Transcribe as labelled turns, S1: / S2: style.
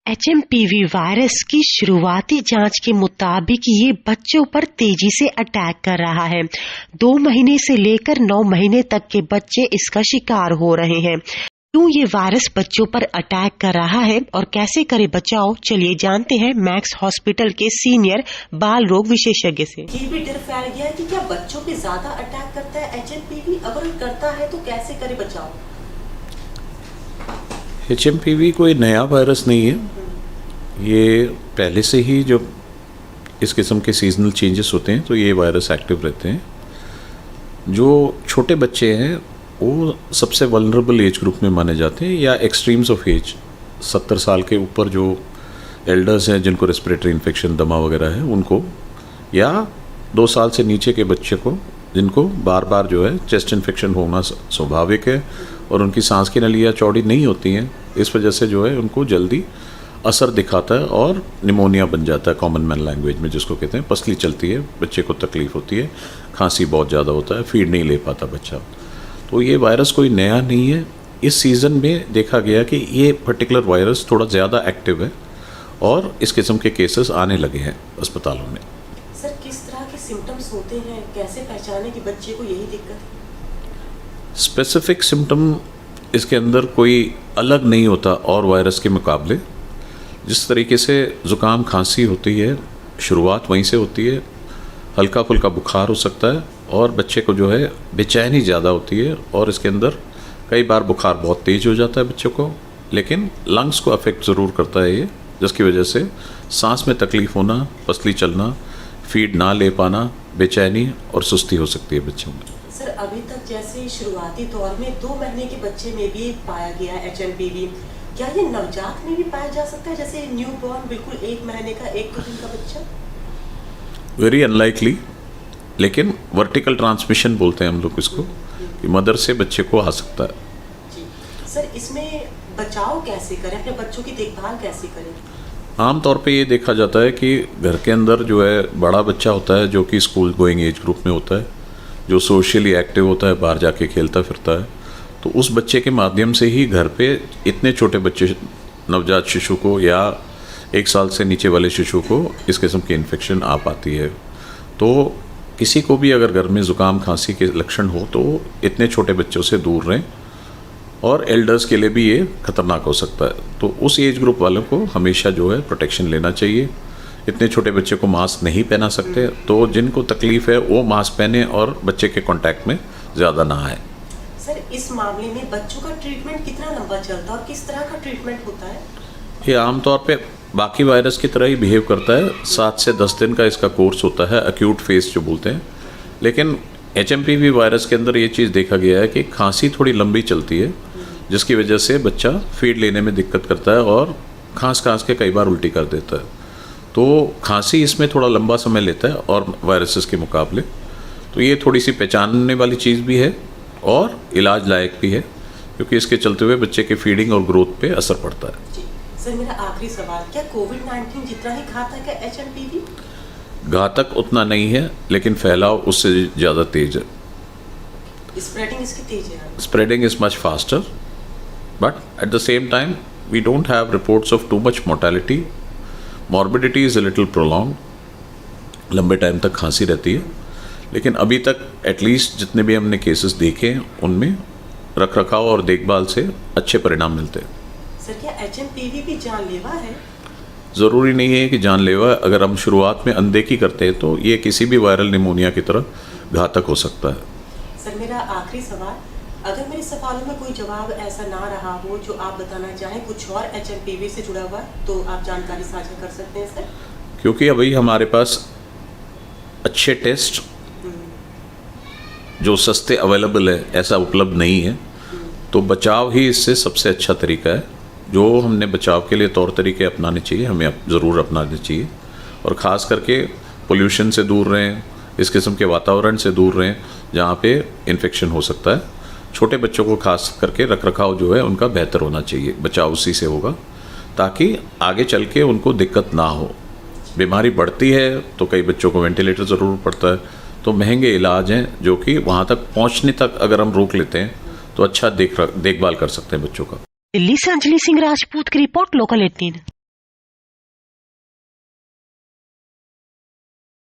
S1: HMPV virus की शुरुआती जांच के मुताबिक ये बच्चों पर तेजी से अटैक कर रहा है। 2 महीने से लेकर 9 महीने तक के बच्चे इसका शिकार हो रहे हैं। क्यों ये वायरस बच्चों पर अटैक कर रहा है और कैसे करे बचाव, चलिए जानते हैं मैक्स हॉस्पिटल के सीनियर बाल रोग विशेषज्ञ से।
S2: ये भी डर फैल गया है कि क्या बच्चों पे ज्यादा अटैक करता है HMPV? अगर करता है तो कैसे करे बचाव?
S3: HMPV कोई नया वायरस नहीं है। ये पहले से ही जब इस किस्म के सीजनल चेंजेस होते हैं तो ये वायरस एक्टिव रहते हैं। जो छोटे बच्चे हैं वो सबसे वल्नरेबल एज ग्रुप में माने जाते हैं, या एक्सट्रीम्स ऑफ एज 70 साल के ऊपर जो एल्डर्स हैं जिनको रेस्पिरेटरी इन्फेक्शन, दमा वगैरह है उनको, या 2 साल से नीचे के बच्चे को जिनको बार बार जो है चेस्ट इन्फेक्शन होना स्वाभाविक है और उनकी सांस की नलियाँ चौड़ी नहीं होती हैं, इस वजह से जो है उनको जल्दी असर दिखाता है और निमोनिया बन जाता है। कॉमन मैन लैंग्वेज में जिसको कहते हैं पसली चलती है, बच्चे को तकलीफ होती है, खांसी बहुत ज़्यादा होता है, फीड नहीं ले पाता बच्चा। तो ये वायरस कोई नया नहीं है। इस सीज़न में देखा गया कि ये पर्टिकुलर वायरस थोड़ा ज़्यादा एक्टिव है और इस किस्म के केसेस आने लगे हैं अस्पतालों में।
S2: सर, किस तरह के सिम्टम्स होते हैं, कैसे पहचाने कि बच्चे को यही दिक्कत है?
S3: स्पेसिफिक सिम्टम इसके अंदर कोई अलग नहीं होता और वायरस के मुकाबले। जिस तरीके से ज़ुकाम खांसी होती है, शुरुआत वहीं से होती है, हल्का फुल्का बुखार हो सकता है और बच्चे को जो है बेचैनी ज़्यादा होती है और इसके अंदर कई बार बुखार बहुत तेज़ हो जाता है बच्चों को, लेकिन लंग्स को अफेक्ट ज़रूर करता है ये, जिसकी वजह से सांस में तकलीफ़ होना, पसली चलना, फीड ना ले पाना, बेचैनी और सुस्ती हो सकती है बच्चों में।
S2: सर, अभी तक जैसे शुरुआती दौर में 2 महीने के बच्चे में भी पाया गया HMPV, क्या ये नवजात में भी पाया जा सकता है, जैसे न्यू बॉर्न बिल्कुल 1 महीने का 1 दिन का बच्चा?
S3: वेरी अनलाइकली, लेकिन वर्टिकल ट्रांसमिशन बोलते हैं हम लोग इसको, कि मदर से बच्चे को आ सकता है।
S2: जी सर, इसमें बचाव कैसे करें, अपने बच्चों की देखभाल कैसे करें?
S3: आमतौर पे ये देखा जाता है कि घर के अंदर जो है बड़ा बच्चा होता है जो कि स्कूल गोइंग एज ग्रुप में होता है, जो सोशली एक्टिव होता है, बाहर जाके खेलता फिरता है, तो उस बच्चे के माध्यम से ही घर पे इतने छोटे बच्चे, नवजात शिशु को या 1 साल से नीचे वाले शिशु को इस किस्म की इन्फेक्शन आ पाती है। तो किसी को भी अगर घर में ज़ुकाम खांसी के लक्षण हो तो इतने छोटे बच्चों से दूर रहें, और एल्डर्स के लिए भी ये खतरनाक हो सकता है। तो उस एज ग्रुप वालों को हमेशा जो है प्रोटेक्शन लेना चाहिए। इतने छोटे बच्चे को मास्क नहीं पहना सकते, तो जिनको तकलीफ़ है वो मास्क पहने और बच्चे के कांटेक्ट में ज़्यादा ना आए।
S2: सर, इस मामले में बच्चों का ट्रीटमेंट कितना लंबा चलता है और किस तरह का ट्रीटमेंट होता है?
S3: ये आमतौर पे बाकी वायरस की तरह ही बिहेव करता है। 7 से 10 दिन का इसका कोर्स होता है, एक्यूट फेज जो बोलते हैं। लेकिन HMPV वायरस के अंदर ये चीज़ देखा गया है कि खांसी थोड़ी लंबी चलती है, जिसकी वजह से बच्चा फीड लेने में दिक्कत करता है और खांस के कई बार उल्टी कर देता है। तो खांसी इसमें थोड़ा लंबा समय लेता है और वायरसेस के मुकाबले, तो ये थोड़ी सी पहचानने वाली चीज़ भी है और इलाज लायक भी है, क्योंकि इसके चलते हुए बच्चे के फीडिंग और ग्रोथ पे असर पड़ता है।
S2: जी सर, मेरा आखिरी सवाल, क्या कोविड-19 जितना ही घातक है HMPV?
S3: घातक उतना नहीं है, लेकिन फैलाव उससे ज़्यादा तेज है।
S2: स्प्रेडिंग इसकी तेज है?
S3: Spreading is much faster, but at the same time we don't have reports of too much mortality. Morbidity is a little prolong, लंबे टाइम तक खांसी रहती है, लेकिन अभी तक एटलीस्ट जितने भी हमने केसेस देखे हैं उनमें रखरखाव और देखभाल से अच्छे परिणाम मिलते हैं।
S2: सर, क्या HMPV भी जानलेवा है?
S3: ज़रूरी नहीं है कि जानलेवा। अगर हम शुरुआत में अनदेखी करते हैं तो ये किसी भी वायरल निमोनिया की तरह घातक हो सकता है।
S2: सर, मेरा आखिरी सवाल, अगर मेरे सवालों में कोई जवाब ऐसा ना रहा हो जो आप बताना चाहें कुछ और HMPV से जुड़ा हुआ, तो आप जानकारी साझा कर सकते हैं सर।
S3: क्योंकि अभी हमारे पास अच्छे टेस्ट जो सस्ते अवेलेबल है ऐसा उपलब्ध नहीं है, तो बचाव ही इससे सबसे अच्छा तरीका है। जो हमने बचाव के लिए तौर तरीके अपनाने चाहिए, हमें ज़रूर अपनाने चाहिए, और ख़ास करके पोल्यूशन से दूर रहें, इस किस्म के वातावरण से दूर रहें जहाँ पे इन्फेक्शन हो सकता है। छोटे बच्चों को खास करके रखरखाव जो है उनका बेहतर होना चाहिए, बचाव उसी से होगा, ताकि आगे चल के उनको दिक्कत ना हो। बीमारी बढ़ती है तो कई बच्चों को वेंटिलेटर ज़रूर पड़ता है, तो महंगे इलाज हैं जो कि वहाँ तक पहुँचने तक अगर हम रोक लेते हैं तो अच्छा देखभाल कर सकते हैं बच्चों का।
S1: दिल्ली से अंजलि सिंह राजपूत की रिपोर्ट, लोकल 18।